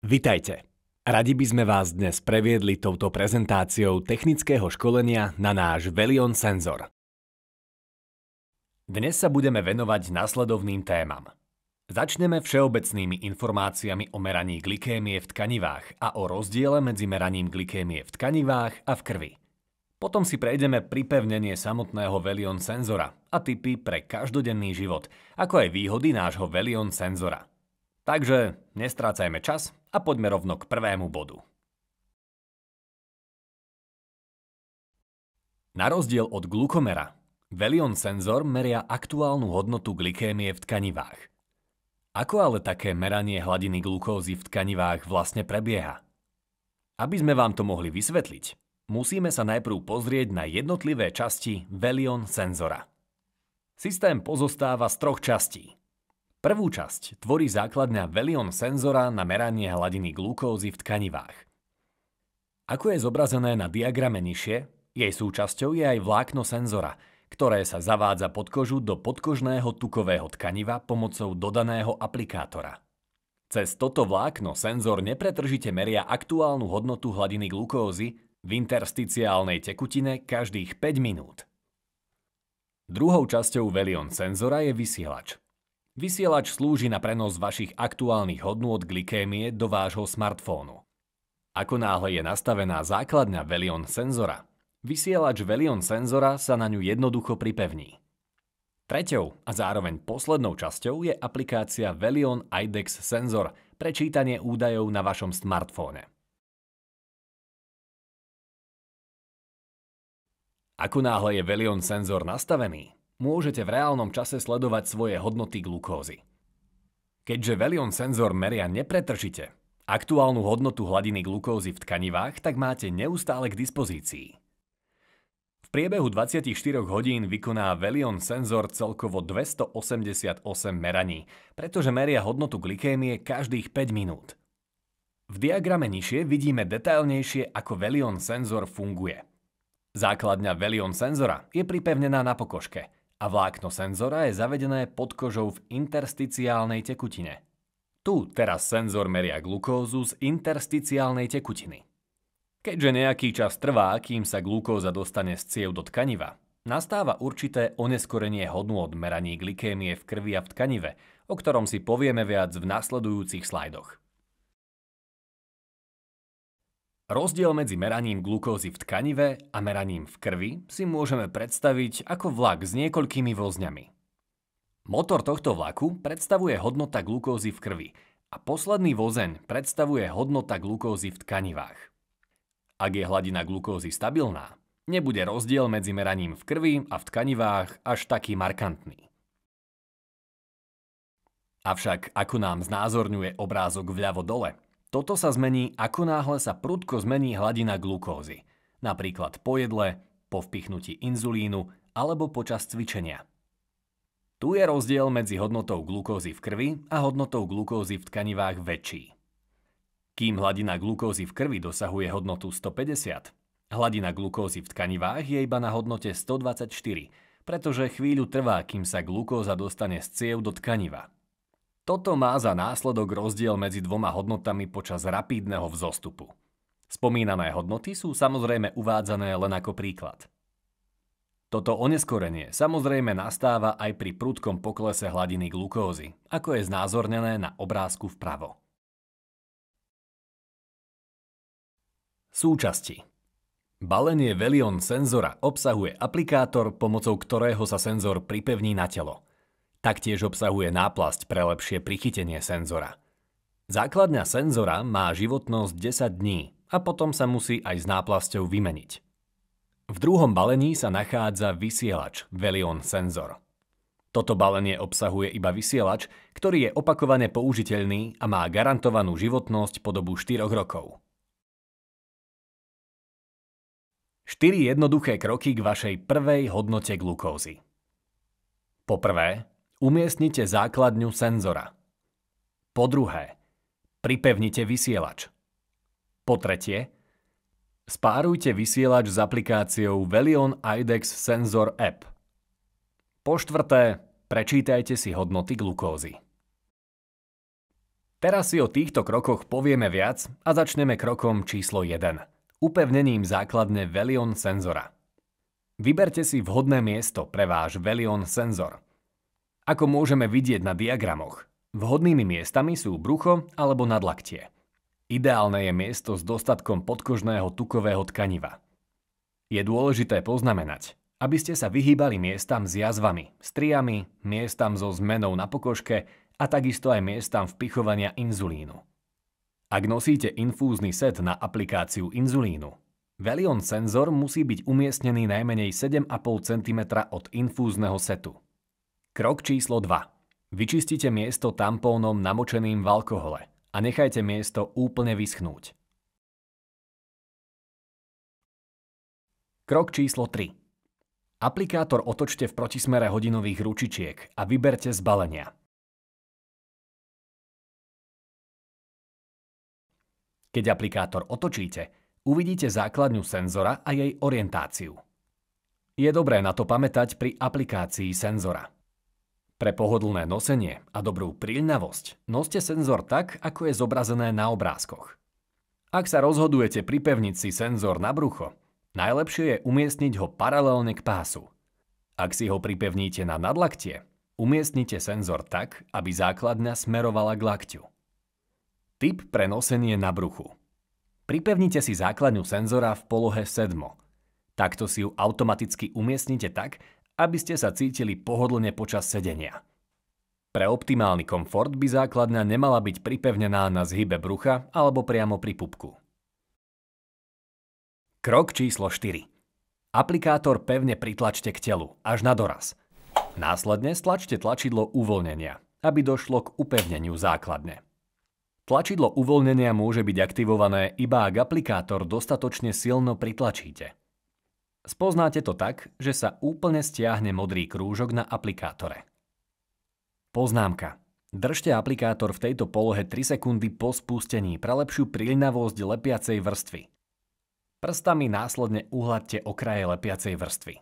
Vitajte. Radi by sme vás dnes previedli touto prezentáciou technického školenia na náš Velion senzor. Dnes sa budeme venovať nasledovným témam. Začneme všeobecnými informáciami o meraní glykémie v tkanivách a o rozdiele medzi meraním glykémie v tkanivách a v krvi. Potom si prejdeme pripevnenie samotného Velion senzora a tipy pre každodenný život, ako aj výhody nášho Velion senzora. Takže nestrácajme čas a poďme rovno k prvému bodu. Na rozdiel od glukomera, Velion senzor meria aktuálnu hodnotu glykémie v tkanivách. Ako ale také meranie hladiny glukózy v tkanivách vlastne prebieha? Aby sme vám to mohli vysvetliť, musíme sa najprv pozrieť na jednotlivé časti Velion senzora. Systém pozostáva z troch častí. Prvú časť tvorí základňa Velion senzora na meranie hladiny glukózy v tkanivách. Ako je zobrazené na diagrame nižšie, jej súčasťou je aj vlákno senzora, ktoré sa zavádza pod kožu do podkožného tukového tkaniva pomocou dodaného aplikátora. Cez toto vlákno senzor nepretržite meria aktuálnu hodnotu hladiny glukózy v intersticiálnej tekutine každých 5 minút. Druhou časťou Velion senzora je vysielač. Vysielač slúži na prenos vašich aktuálnych hodnôt glykémie do vášho smartfónu. Ako náhle je nastavená základňa Velion senzora, vysielač Velion senzora sa na ňu jednoducho pripevní. Treťou a zároveň poslednou časťou je aplikácia Velion IDEX senzor pre čítanie údajov na vašom smartfóne. Ako náhle je Velion senzor nastavený, môžete v reálnom čase sledovať svoje hodnoty glukózy. Keďže Velion senzor meria nepretržite aktuálnu hodnotu hladiny glukózy v tkanivách, tak máte neustále k dispozícii. V priebehu 24 hodín vykoná Velion senzor celkovo 288 meraní, pretože meria hodnotu glykémie každých 5 minút. V diagrame nižšie vidíme detailnejšie, ako Velion senzor funguje. Základňa Velion senzora je pripevnená na pokožke a vlákno senzora je zavedené pod kožou v intersticiálnej tekutine. Tu teraz senzor meria glukózu z intersticiálnej tekutiny. Keďže nejaký čas trvá, kým sa glukóza dostane z ciev do tkaniva, nastáva určité oneskorenie hodnôt meraní glykémie v krvi a v tkanive, o ktorom si povieme viac v nasledujúcich slajdoch. Rozdiel medzi meraním glukózy v tkanive a meraním v krvi si môžeme predstaviť ako vlak s niekoľkými vozňami. Motor tohto vlaku predstavuje hodnota glukózy v krvi a posledný vozeň predstavuje hodnota glukózy v tkanivách. Ak je hladina glukózy stabilná, nebude rozdiel medzi meraním v krvi a v tkanivách až taký markantný. Avšak ako nám znázorňuje obrázok vľavo dole, toto sa zmení, ako náhle sa prudko zmení hladina glukózy, napríklad po jedle, po vpichnutí inzulínu alebo počas cvičenia. Tu je rozdiel medzi hodnotou glukózy v krvi a hodnotou glukózy v tkanivách väčší. Kým hladina glukózy v krvi dosahuje hodnotu 150, hladina glukózy v tkanivách je iba na hodnote 124, pretože chvíľu trvá, kým sa glukóza dostane z ciev do tkaniva. Toto má za následok rozdiel medzi dvoma hodnotami počas rapídneho vzostupu. Spomínané hodnoty sú samozrejme uvádzané len ako príklad. Toto oneskorenie samozrejme nastáva aj pri prudkom poklese hladiny glukózy, ako je znázornené na obrázku vpravo. Súčasti. Balenie Velion senzora obsahuje aplikátor, pomocou ktorého sa senzor pripevní na telo. Taktiež obsahuje náplasť pre lepšie prichytenie senzora. Základňa senzora má životnosť 10 dní a potom sa musí aj s náplasťou vymeniť. V druhom balení sa nachádza vysielač Velion senzor. Toto balenie obsahuje iba vysielač, ktorý je opakovane použiteľný a má garantovanú životnosť po dobu 4 rokov. 4 jednoduché kroky k vašej prvej hodnote glukózy. Po prvé, umiestnite základňu senzora. Po druhé, pripevnite vysielač. Po tretie, spárujte vysielač s aplikáciou Velion IDEX Sensor App. Po štvrté, prečítajte si hodnoty glukózy. Teraz si o týchto krokoch povieme viac a začneme krokom číslo 1. Upevnením základne Velion senzora. Vyberte si vhodné miesto pre váš Velion senzor. Ako môžeme vidieť na diagramoch, vhodnými miestami sú brucho alebo nadlaktie. Ideálne je miesto s dostatkom podkožného tukového tkaniva. Je dôležité poznamenať, aby ste sa vyhýbali miestam s jazvami, striami, miestam so zmenou na pokožke a takisto aj miestam vpichovania inzulínu. Ak nosíte infúzny set na aplikáciu inzulínu, Velion senzor musí byť umiestnený najmenej 7,5 cm od infúzneho setu. Krok číslo 2. Vyčistite miesto tampónom namočeným v alkohole a nechajte miesto úplne vyschnúť. Krok číslo 3. Aplikátor otočte v protismere hodinových ručičiek a vyberte z balenia. Keď aplikátor otočíte, uvidíte základňu senzora a jej orientáciu. Je dobré na to pamätať pri aplikácii senzora. Pre pohodlné nosenie a dobrú priľnavosť noste senzor tak, ako je zobrazené na obrázkoch. Ak sa rozhodujete pripevniť si senzor na brucho, najlepšie je umiestniť ho paralelne k pásu. Ak si ho pripevníte na nadlaktie, umiestnite senzor tak, aby základňa smerovala k lakťu. Tip pre nosenie na bruchu. Pripevnite si základňu senzora v polohe sedmo. Takto si ju automaticky umiestnite tak, aby ste sa cítili pohodlne počas sedenia. Pre optimálny komfort by základňa nemala byť pripevnená na zhybe brucha alebo priamo pri pupku. Krok číslo 4. Aplikátor pevne pritlačte k telu, až na doraz. Následne stlačte tlačidlo uvoľnenia, aby došlo k upevneniu základne. Tlačidlo uvoľnenia môže byť aktivované iba ak aplikátor dostatočne silno pritlačíte. Spoznáte to tak, že sa úplne stiahne modrý krúžok na aplikátore. Poznámka. Držte aplikátor v tejto polohe 3 sekundy po spustení pre lepšiu priľnavosť lepiacej vrstvy. Prstami následne uhladte okraje lepiacej vrstvy.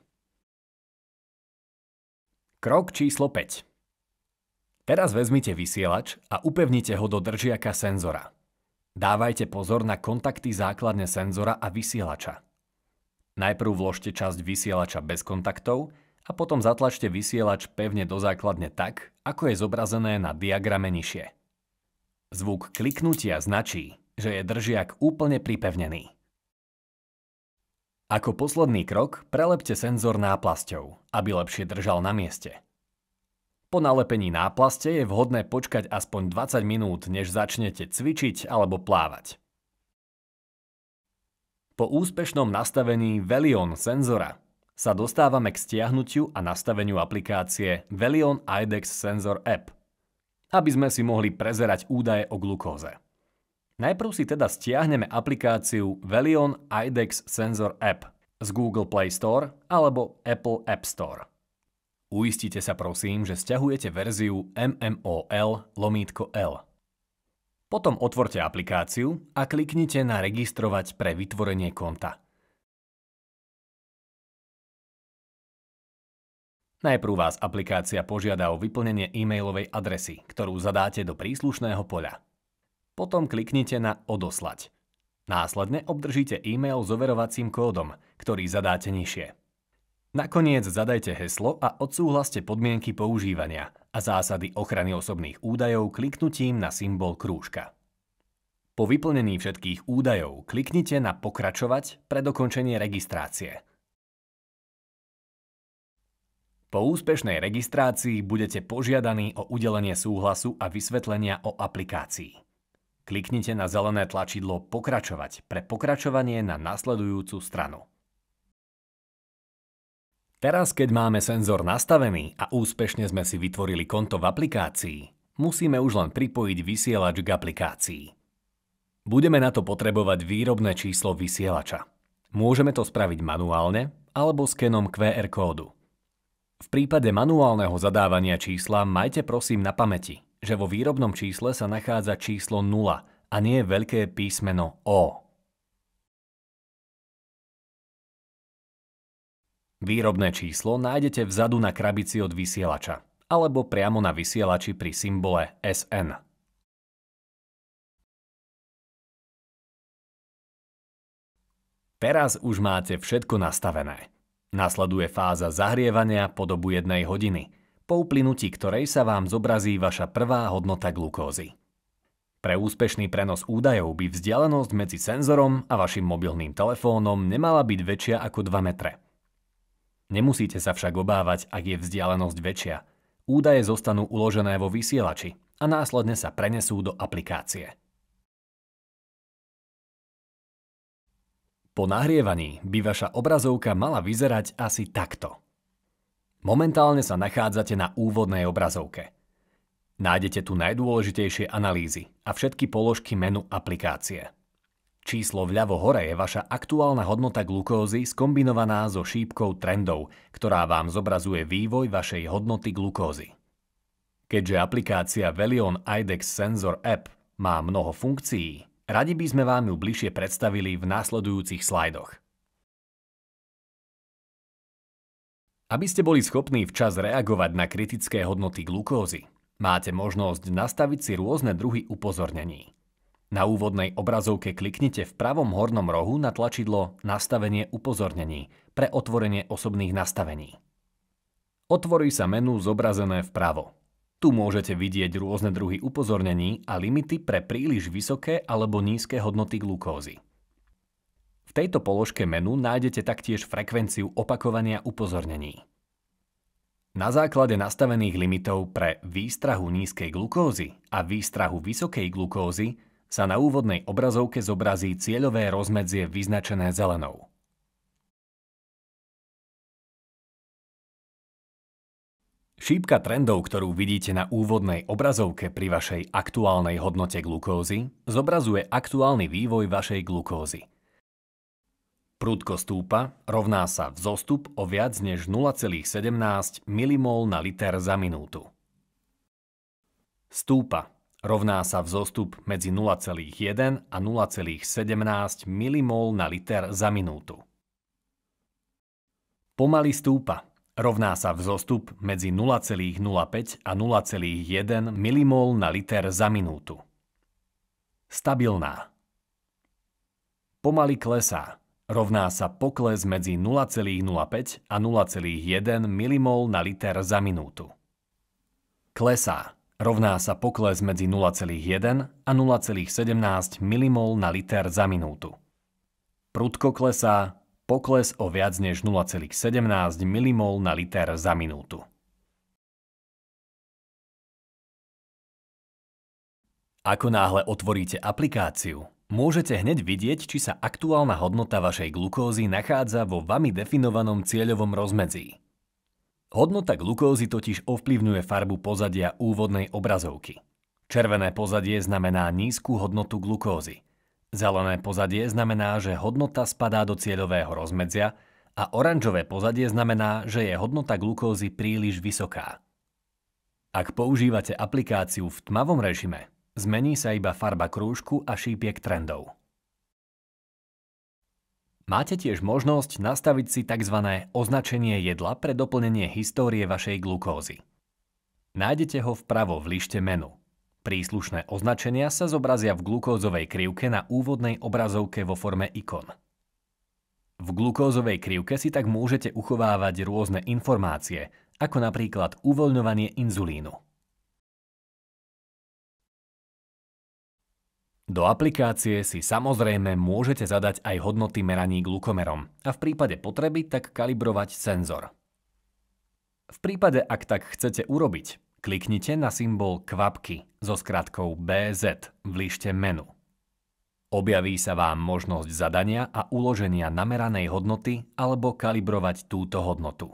Krok číslo 5. Teraz vezmite vysielač a upevnite ho do držiaka senzora. Dávajte pozor na kontakty základne senzora a vysielača. Najprv vložte časť vysielača bez kontaktov a potom zatlačte vysielač pevne do základne tak, ako je zobrazené na diagrame nižšie. Zvuk kliknutia značí, že je držiak úplne pripevnený. Ako posledný krok prelepte senzor náplasťou, aby lepšie držal na mieste. Po nalepení náplaste je vhodné počkať aspoň 20 minút, než začnete cvičiť alebo plávať. Po úspešnom nastavení Velion senzora sa dostávame k stiahnutiu a nastaveniu aplikácie Velion IDEX Sensor App, aby sme si mohli prezerať údaje o glukóze. Najprv si teda stiahneme aplikáciu Velion IDEX Sensor App z Google Play Store alebo Apple App Store. Uistite sa prosím, že sťahujete verziu MMOL/L. Potom otvorte aplikáciu a kliknite na registrovať pre vytvorenie konta. Najprv vás aplikácia požiada o vyplnenie e-mailovej adresy, ktorú zadáte do príslušného poľa. Potom kliknite na odoslať. Následne obdržíte e-mail s overovacím kódom, ktorý zadáte nižšie. Nakoniec zadajte heslo a odsúhlaste podmienky používania a zásady ochrany osobných údajov kliknutím na symbol krúžka. Po vyplnení všetkých údajov kliknite na pokračovať pre dokončenie registrácie. Po úspešnej registrácii budete požiadaní o udelenie súhlasu a vysvetlenia o aplikácii. Kliknite na zelené tlačidlo Pokračovať pre pokračovanie na nasledujúcu stranu. Teraz, keď máme senzor nastavený a úspešne sme si vytvorili konto v aplikácii, musíme už len pripojiť vysielač k aplikácii. Budeme na to potrebovať výrobné číslo vysielača. Môžeme to spraviť manuálne alebo skenom QR kódu. V prípade manuálneho zadávania čísla majte prosím na pamäti, že vo výrobnom čísle sa nachádza číslo 0 a nie veľké písmeno O. Výrobné číslo nájdete vzadu na krabici od vysielača alebo priamo na vysielači pri symbole SN. Teraz už máte všetko nastavené. Nasleduje fáza zahrievania po dobu 1 hodiny, po uplynutí ktorej sa vám zobrazí vaša prvá hodnota glukózy. Pre úspešný prenos údajov by vzdialenosť medzi senzorom a vašim mobilným telefónom nemala byť väčšia ako 2 metre. Nemusíte sa však obávať, ak je vzdialenosť väčšia. Údaje zostanú uložené vo vysielači a následne sa prenesú do aplikácie. Po nahrievaní by vaša obrazovka mala vyzerať asi takto. Momentálne sa nachádzate na úvodnej obrazovke. Nájdete tu najdôležitejšie analýzy a všetky položky menu aplikácie. Číslo vľavo hore je vaša aktuálna hodnota glukózy skombinovaná so šípkou trendov, ktorá vám zobrazuje vývoj vašej hodnoty glukózy. Keďže aplikácia Velion IDEX Sensor App má mnoho funkcií, radi by sme vám ju bližšie predstavili v následujúcich slajdoch. Aby ste boli schopní včas reagovať na kritické hodnoty glukózy, máte možnosť nastaviť si rôzne druhy upozornení. Na úvodnej obrazovke kliknite v pravom hornom rohu na tlačidlo Nastavenie upozornení pre otvorenie osobných nastavení. Otvorí sa menu zobrazené vpravo. Tu môžete vidieť rôzne druhy upozornení a limity pre príliš vysoké alebo nízke hodnoty glukózy. V tejto položke menu nájdete taktiež frekvenciu opakovania upozornení. Na základe nastavených limitov pre výstrahu nízkej glukózy a výstrahu vysokej glukózy sa na úvodnej obrazovke zobrazí cieľové rozmedzie vyznačené zelenou. Šípka trendov, ktorú vidíte na úvodnej obrazovke pri vašej aktuálnej hodnote glukózy, zobrazuje aktuálny vývoj vašej glukózy. Prudko stúpa rovná sa vzostup o viac než 0,17 mmol na liter za minútu. Stúpa rovná sa vzostup medzi 0,1 a 0,17 mmol na liter za minútu. Pomaly stúpa rovná sa vzostup medzi 0,05 a 0,1 mmol na liter za minútu. Stabilná. Pomaly klesá rovná sa pokles medzi 0,05 a 0,1 mmol na liter za minútu. Klesá rovná sa pokles medzi 0,1 a 0,17 mmol na liter za minútu. Prudko klesá pokles o viac než 0,17 mmol na liter za minútu. Ako náhle otvoríte aplikáciu, môžete hneď vidieť, či sa aktuálna hodnota vašej glukózy nachádza vo vami definovanom cieľovom rozmedzí. Hodnota glukózy totiž ovplyvňuje farbu pozadia úvodnej obrazovky. Červené pozadie znamená nízku hodnotu glukózy. Zelené pozadie znamená, že hodnota spadá do cieľového rozmedzia a oranžové pozadie znamená, že je hodnota glukózy príliš vysoká. Ak používate aplikáciu v tmavom režime, zmení sa iba farba krúžku a šípiek trendov. Máte tiež možnosť nastaviť si tzv. Označenie jedla pre doplnenie histórie vašej glukózy. Nájdete ho vpravo v lište menu. Príslušné označenia sa zobrazia v glukózovej krivke na úvodnej obrazovke vo forme ikon. V glukózovej krivke si tak môžete uchovávať rôzne informácie, ako napríklad uvoľňovanie inzulínu. Do aplikácie si samozrejme môžete zadať aj hodnoty meraní glukomerom a v prípade potreby tak kalibrovať senzor. V prípade, ak tak chcete urobiť, kliknite na symbol kvapky so skratkou BZ v lište menu. Objaví sa vám možnosť zadania a uloženia nameranej hodnoty alebo kalibrovať túto hodnotu.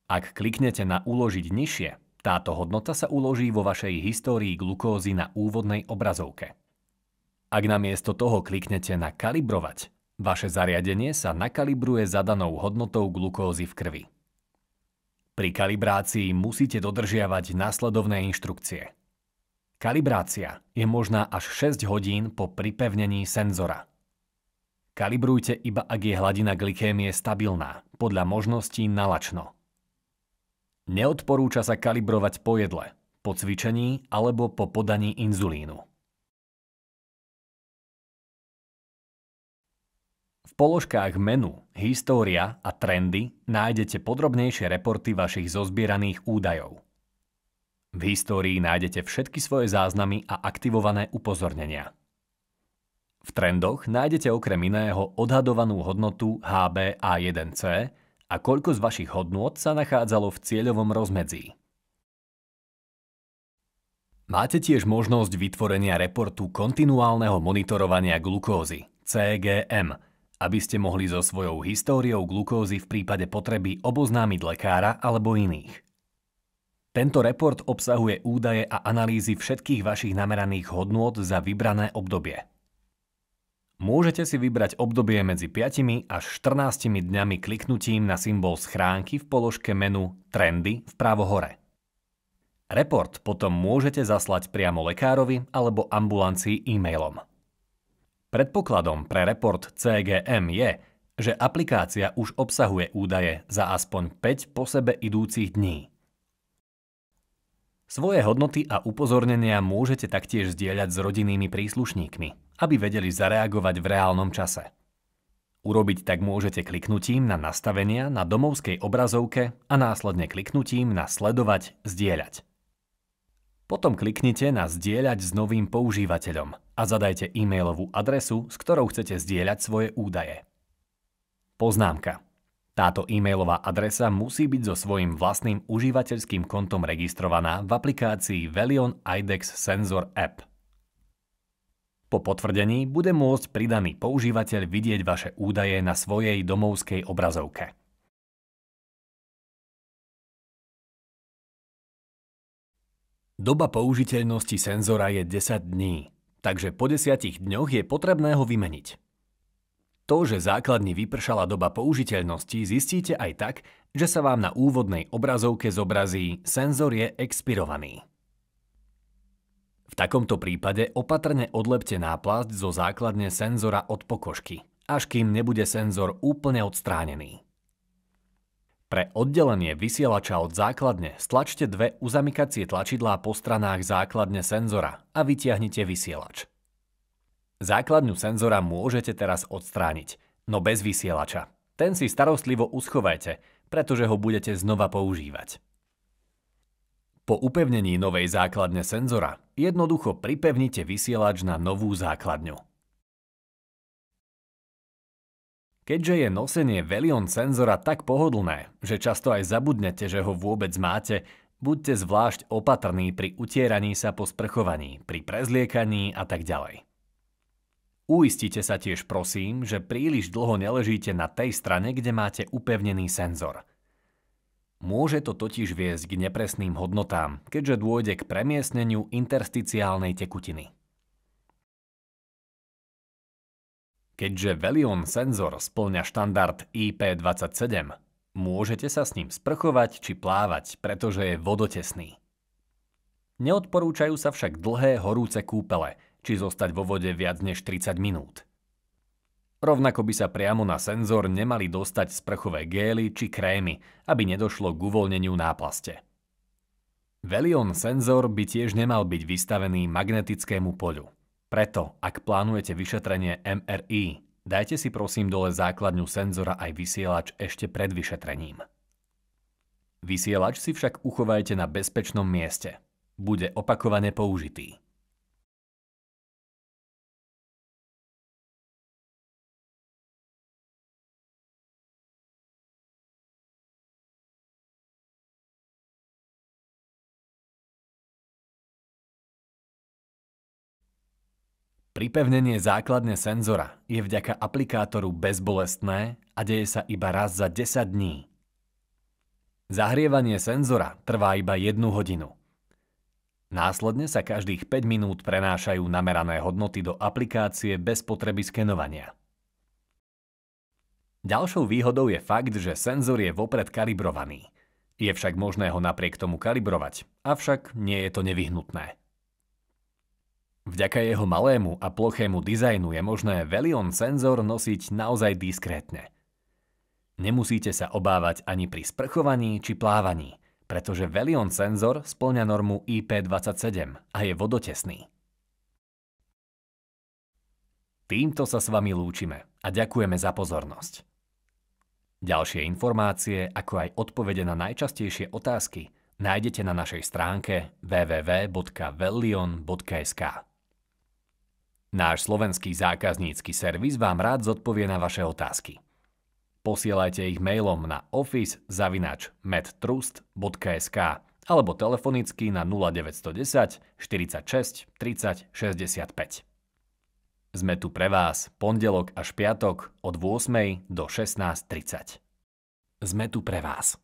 Ak kliknete na uložiť nižšie, táto hodnota sa uloží vo vašej histórii glukózy na úvodnej obrazovke. Ak namiesto toho kliknete na kalibrovať, vaše zariadenie sa nakalibruje zadanou hodnotou glukózy v krvi. Pri kalibrácii musíte dodržiavať následovné inštrukcie. Kalibrácia je možná až 6 hodín po pripevnení senzora. Kalibrujte iba ak je hladina glykémie stabilná, podľa možností nalačno. Neodporúča sa kalibrovať po jedle, po cvičení alebo po podaní inzulínu. V položkách menu, história a trendy nájdete podrobnejšie reporty vašich zozbieraných údajov. V histórii nájdete všetky svoje záznamy a aktivované upozornenia. V trendoch nájdete okrem iného odhadovanú hodnotu HbA1c a koľko z vašich hodnôt sa nachádzalo v cieľovom rozmedzí. Máte tiež možnosť vytvorenia reportu kontinuálneho monitorovania glukózy, CGM, aby ste mohli so svojou históriou glukózy v prípade potreby oboznámiť lekára alebo iných. Tento report obsahuje údaje a analýzy všetkých vašich nameraných hodnôt za vybrané obdobie. Môžete si vybrať obdobie medzi 5 až 14 dňami kliknutím na symbol schránky v položke menu Trendy vpravo hore. Report potom môžete zaslať priamo lekárovi alebo ambulancii e-mailom. Predpokladom pre report CGM je, že aplikácia už obsahuje údaje za aspoň 5 po sebe idúcich dní. Svoje hodnoty a upozornenia môžete taktiež zdieľať s rodinnými príslušníkmi, aby vedeli zareagovať v reálnom čase. Urobiť tak môžete kliknutím na nastavenia na domovskej obrazovke a následne kliknutím na Sledovať, zdieľať. Potom kliknite na Zdieľať s novým používateľom a zadajte e-mailovú adresu, s ktorou chcete zdieľať svoje údaje. Poznámka. Táto e-mailová adresa musí byť so svojím vlastným užívateľským kontom registrovaná v aplikácii Velion IDEX Sensor App. Po potvrdení bude môcť pridaný používateľ vidieť vaše údaje na svojej domovskej obrazovke. Doba použiteľnosti senzora je 10 dní, takže po 10 dňoch je potrebné ho vymeniť. To, že základni vypršala doba použiteľnosti, zistíte aj tak, že sa vám na úvodnej obrazovke zobrazí Senzor je expirovaný. V takomto prípade opatrne odlepte náplasť zo základne senzora od pokožky, až kým nebude senzor úplne odstránený. Pre oddelenie vysielača od základne stlačte dve uzamykacie tlačidlá po stranách základne senzora a vytiahnite vysielač. Základňu senzora môžete teraz odstrániť, no bez vysielača. Ten si starostlivo uschovajte, pretože ho budete znova používať. Po upevnení novej základne senzora jednoducho pripevnite vysielač na novú základňu. Keďže je nosenie Velion senzora tak pohodlné, že často aj zabudnete, že ho vôbec máte, buďte zvlášť opatrní pri utieraní sa po sprchovaní, pri prezliekaní a tak ďalej. Uistite sa tiež prosím, že príliš dlho neležíte na tej strane, kde máte upevnený senzor. Môže to totiž viesť k nepresným hodnotám, keďže dôjde k premiestneniu intersticiálnej tekutiny. Keďže Velion senzor spĺňa štandard IP27, môžete sa s ním sprchovať či plávať, pretože je vodotesný. Neodporúčajú sa však dlhé horúce kúpele, či zostať vo vode viac než 30 minút. Rovnako by sa priamo na senzor nemali dostať sprchové gély či krémy, aby nedošlo k uvoľneniu náplaste. Velion senzor by tiež nemal byť vystavený magnetickému poľu. Preto, ak plánujete vyšetrenie MRI, dajte si prosím dole základňu senzora aj vysielač ešte pred vyšetrením. Vysielač si však uchovajte na bezpečnom mieste. Bude opakovane použitý. Pripevnenie základne senzora je vďaka aplikátoru bezbolestné a deje sa iba raz za 10 dní. Zahrievanie senzora trvá iba 1 hodinu. Následne sa každých 5 minút prenášajú namerané hodnoty do aplikácie bez potreby skenovania. Ďalšou výhodou je fakt, že senzor je vopred kalibrovaný. Je však možné ho napriek tomu kalibrovať, avšak nie je to nevyhnutné. Vďaka jeho malému a plochému dizajnu je možné Velion senzor nosiť naozaj diskrétne. Nemusíte sa obávať ani pri sprchovaní či plávaní, pretože Velion senzor spĺňa normu IP27 a je vodotesný. Týmto sa s vami lúčime a ďakujeme za pozornosť. Ďalšie informácie, ako aj odpovede na najčastejšie otázky, nájdete na našej stránke www.vellion.sk. Náš slovenský zákaznícky servis vám rád zodpovie na vaše otázky. Posielajte ich mailom na office@medtrust.sk alebo telefonicky na 0910 46 30 65. Sme tu pre vás pondelok až piatok od 8 do 16:30. Sme tu pre vás.